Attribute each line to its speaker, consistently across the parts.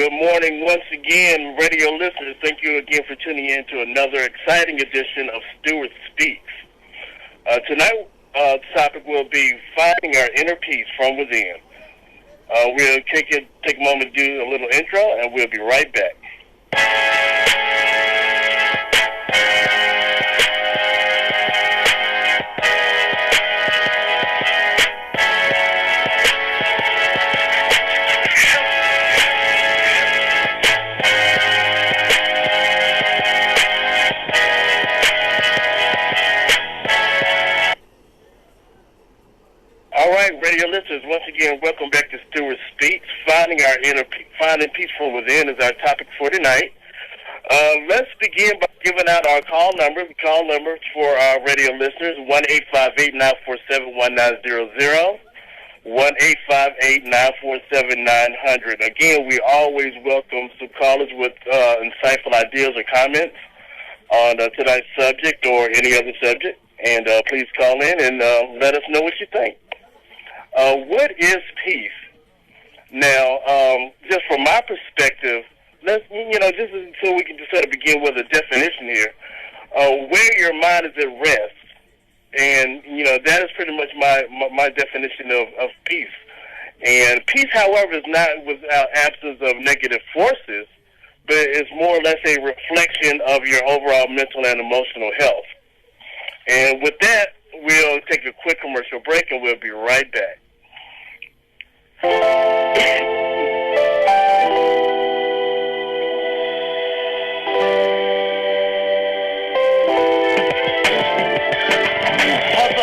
Speaker 1: Good morning once again, radio listeners. Thank you again for tuning in to another exciting edition of Stewart Speaks. Tonight, the topic will be finding our inner peace from within. We'll take a moment to do a little intro, and we'll be right back. All right, radio listeners, once again, welcome back to Stewart Speaks. Finding peace from within is our topic for tonight. Let's begin by giving out our call number. The call number for our radio listeners, 1-858-947-1900, 1-858-947-900. Again, we always welcome some callers with insightful ideas or comments on tonight's subject or any other subject. And please call in and let us know what you think. What is peace? Now, just from my perspective, just so we can just sort of begin with a definition here, where your mind is at rest, and that is pretty much my definition of peace. And peace, however, is not without absence of negative forces, but it's more or less a reflection of your overall mental and emotional health. And with that, we'll take a quick commercial break, and we'll be right back.
Speaker 2: Hustle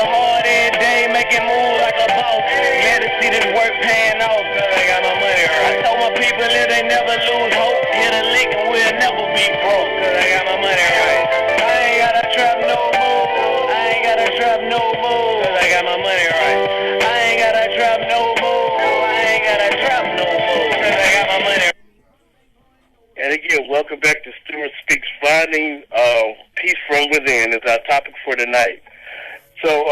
Speaker 2: hard every day, making moves like a boss. Glad to see this work paying off, cause I got my money right. I told my people that they never lose hope. Hit a lick and we'll never be broke, cause I got my money right. I ain't gotta trap no more. I ain't gotta trap no more, cause I got my money right. I ain't gotta trap no more. I ain't gotta trap no more, cause I got my money right.
Speaker 1: And again, welcome back to Stewart Speaks. Finding peace from within is our topic for tonight. So,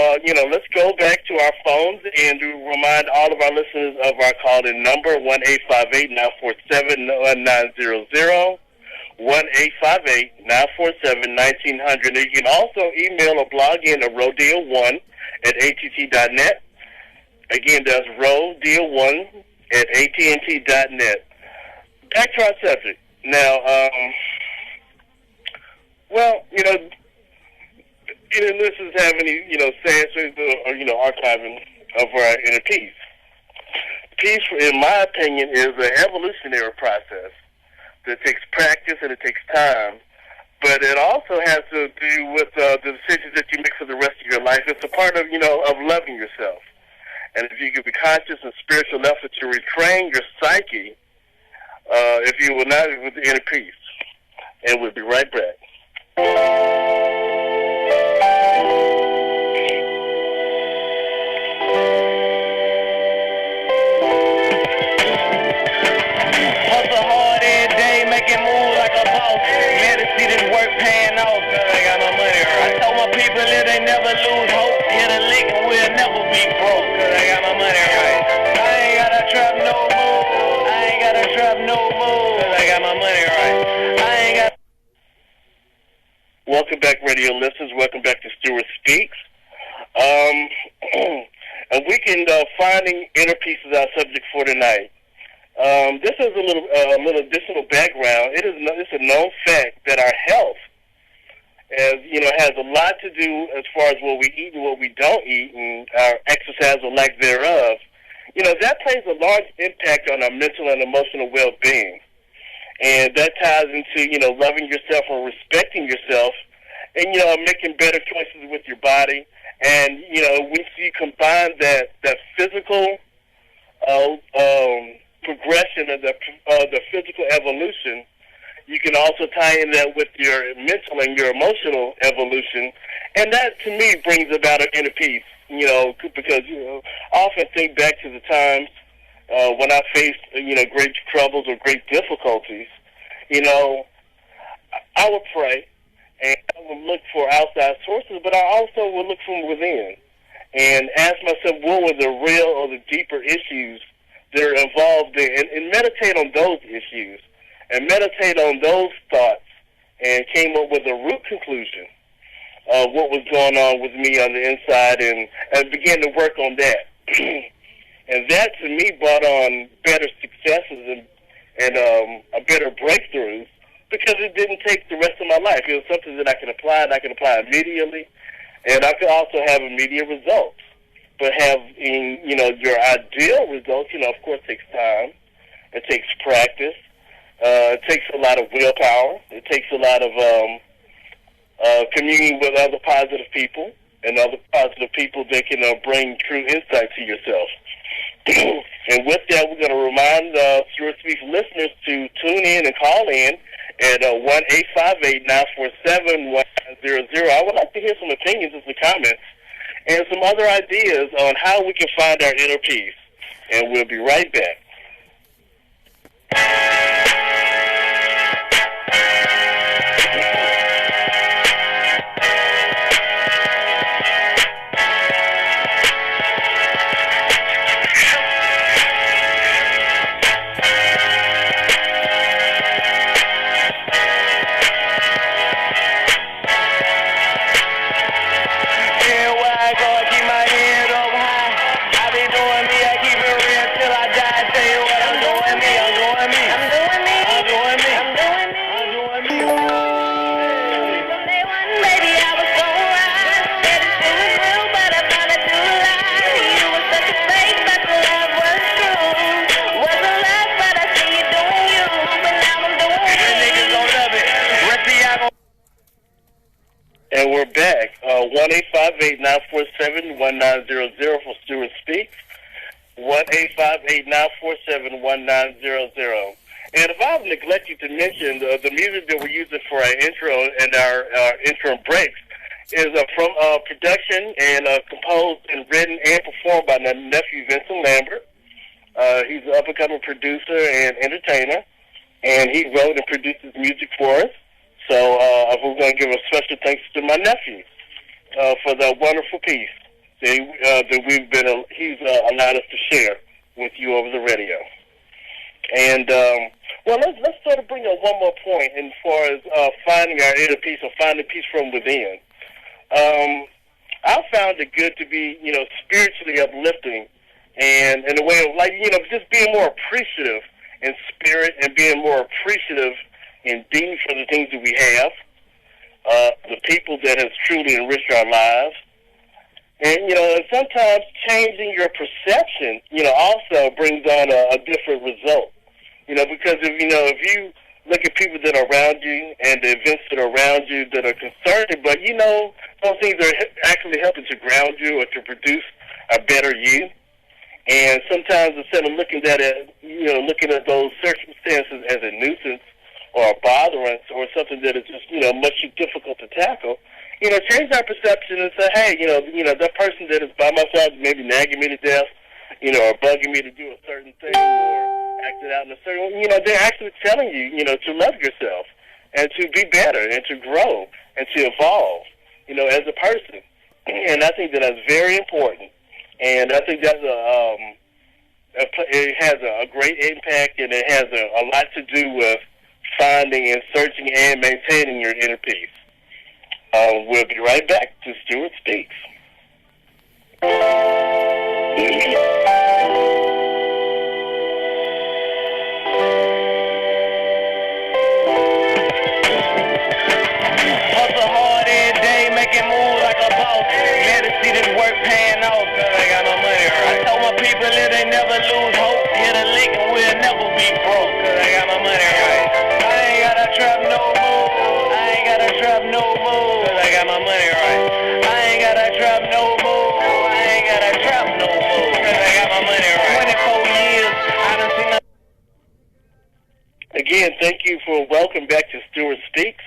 Speaker 1: let's go back to our phones and to remind all of our listeners of our call-in number, 1-858-947-1900, 1-858-947-1900. You can also email or blog in to rodeo1@att.net. Again, that's rodeo1@att.net. Back to our subject. Now, this is having any, seances or, archiving of our inner peace. Peace, in my opinion, is an evolutionary process that takes practice and it takes time, but it also has to do with the decisions that you make for the rest of your life. It's a part of, of loving yourself. And if you can be conscious and spiritual enough to retrain your psyche, if you will not with the inner peace. And we'll be right back.
Speaker 2: Hustle hard every day, making moves like a boss. Glad to see this work paying off, cause I got my money right. I told my people that they never lose hope. Hit a lick and we'll never be broke, cause I got my money right. I ain't gotta trap no more. I ain't gotta trap no more, cause I got my money right. I ain't got.
Speaker 1: Welcome back, radio listeners. Welcome back to Stewart Speaks. And finding inner peace is our subject for tonight. This is a little additional background. It's a known fact that our health, has a lot to do as far as what we eat and what we don't eat, and our exercise or lack thereof. That plays a large impact on our mental and emotional well-being. And that ties into, loving yourself and respecting yourself and, making better choices with your body. And, once you combine that physical progression of the physical evolution, you can also tie in that with your mental and your emotional evolution. And that, to me, brings about an inner peace, because, I often think back to the times when I faced, great troubles or great difficulties. I would pray, and I would look for outside sources, but I also would look from within and ask myself what were the real or the deeper issues that are involved in, and meditate on those issues and meditate on those thoughts and came up with a root conclusion of what was going on with me on the inside and began to work on that. And that, to me, brought on better successes and a better breakthroughs because it didn't take the rest of my life. It was something that I could apply, and I could apply immediately, and I could also have immediate results. But having, your ideal results, of course, takes time. It takes practice. It takes a lot of willpower. It takes a lot of communion with other positive people and other positive people that can bring true insight to yourself. And with that, we're going to remind Stewart Speaks listeners to tune in and call in at 1-858-947-1900. I would like to hear some opinions and some comments and some other ideas on how we can find our inner peace. And we'll be right back. And we're back. 1-858-947-1900 for Stewart Speaks. 1-858-947-1900. And if I've neglected to mention, the music that we're using for our intro and our interim breaks is from production and composed and written and performed by my nephew, Vincent Lambert. He's an up-and-coming producer and entertainer, and he wrote and produced his music for us. So we're going to give a special thanks to my nephew for the wonderful piece that he's allowed us to share with you over the radio. And let's sort of bring up one more point as far as finding our inner peace or finding peace from within. I found it good to be, spiritually uplifting, and in a way of just being more appreciative in spirit and being more appreciative indeed for the things that we have, the people that has truly enriched our lives. And, sometimes changing your perception, also brings on a different result. Because if you look at people that are around you and the events that are around you that are concerning, but those things are actually helping to ground you or to produce a better you. And sometimes instead of looking at those circumstances as a nuisance, or a botherance, or something that is just, much too difficult to tackle, change our perception and say, hey, that person that is by my side maybe nagging me to death, or bugging me to do a certain thing or acting out in a certain way, they're actually telling you, to love yourself and to be better and to grow and to evolve, as a person. And I think that's very important. And I think that's it has a great impact, and it has a lot to do with finding and searching and maintaining your inner peace. We'll be right back to Stewart Speaks.
Speaker 2: Hustle hard every day, making moves like a boss. Glad to see this work paying off, cause I got my money right. I told my people that they never lose hope. Hit a lick and we'll never be broke, cause I got my money right. Trap no more. I ain't gotta trap no more, cause I got my money right. I ain't gotta trap no more. I ain't gotta trap no more, cause I got my money right. 24 years, I done seen the...
Speaker 1: Again, thank you for welcome back to Stewart Speaks.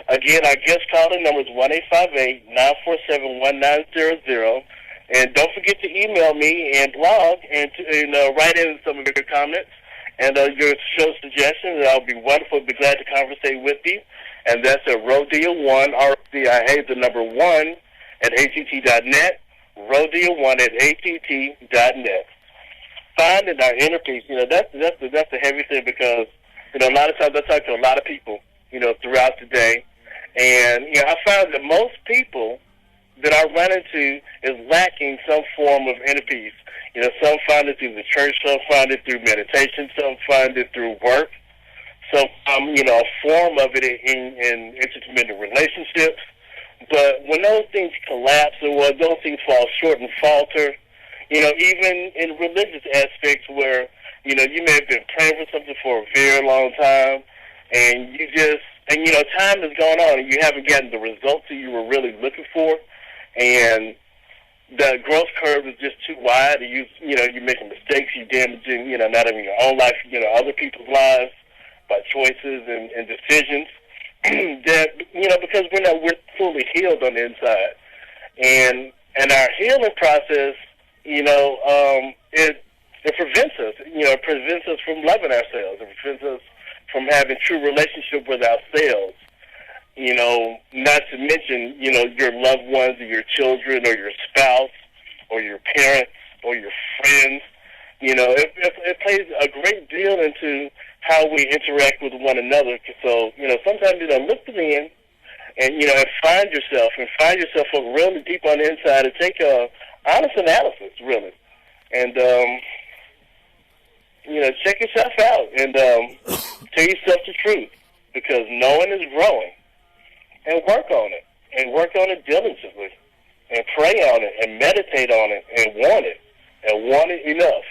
Speaker 1: Again, our guest calling number is 1-858-947-1900. And don't forget to email me and blog and write in some of your comments and your show suggestions. I'll be wonderful. Be glad to conversate with you. And that's at Rodeo1, R-O-D-I-A, the number 1, at att.net, Rodeo1 at att.net. finding our inner peace, that's the heavy thing because, a lot of times I talk to a lot of people, throughout the day. And, I found that most people that I run into is lacking some form of inner peace. Some find it through the church, some find it through meditation, some find it through work, some, a form of it in intercommitted relationships. But when those things collapse or when those things fall short and falter, even in religious aspects where, you may have been praying for something for a very long time and time has gone on and you haven't gotten the results that you were really looking for, and the growth curve is just too wide, and you're making mistakes, you're damaging, not only your own life, other people's lives by choices and decisions that, because we're fully healed on the inside. And our healing process, it prevents us, it prevents us from loving ourselves. It prevents us from having true relationship with ourselves. Not to mention, your loved ones or your children or your spouse or your parents or your friends. It plays a great deal into how we interact with one another. So, sometimes, look within and, find yourself really deep on the inside and take a honest analysis, really. And, check yourself out and tell yourself the truth, because knowing is growing. And work on it, and work on it diligently, and pray on it, and meditate on it, and want it enough.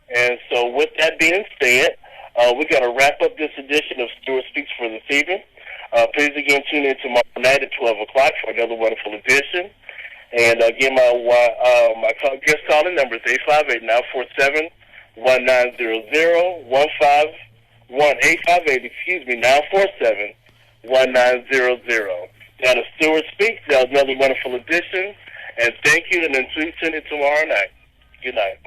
Speaker 1: And so with that being said, we're going to wrap up this edition of Stewart Speaks for this evening. Please again tune in tomorrow night at 12 o'clock for another wonderful edition. And again, my guest calling number is 858-947-1900, 947-1900. That is Stewart Speaks. That was another wonderful edition. And thank you, and then please tune in tomorrow night. Good night.